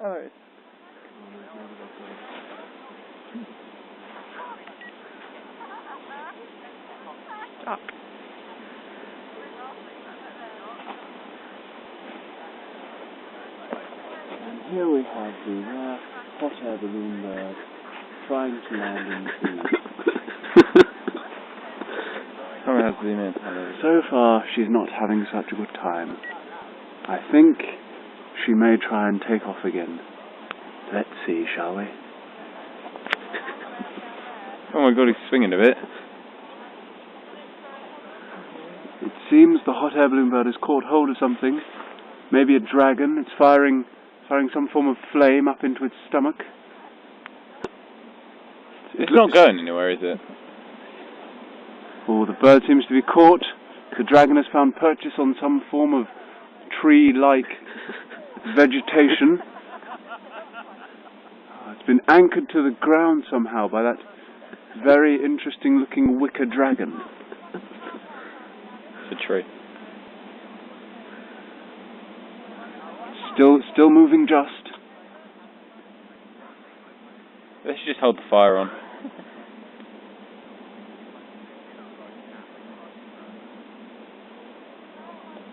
Oh, there it is. Duck. And here we have the rare hot air balloon bird trying to land in the sea. Someone has to zoom in. So far, she's not having such a good time. I think she may try and take off again. Let's see, shall we? Oh my god, he's swinging a bit. It seems the hot air balloon bird has caught hold of something. Maybe a dragon. It's firing some form of flame up into its stomach. It's not going anywhere, is it? Oh, the bird seems to be caught. The dragon has found purchase on some form of tree-like vegetation. It's been anchored to the ground somehow by that very interesting-looking wicker dragon. It's a tree. Still moving just. Let's just hold the fire on.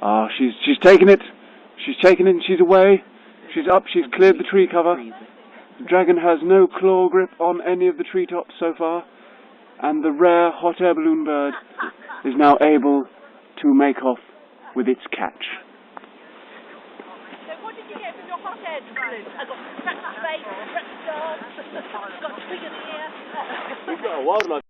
Ah, she's taken it. She's taken it and she's away. She's up, she's cleared the tree cover. The dragon has no claw grip on any of the treetops so far. And the rare hot air balloon bird is now able to make off with its catch. So what did you get from your hot air balloon? I got cracked face, cracked dog, got a twig in the ear. We've got a wildlife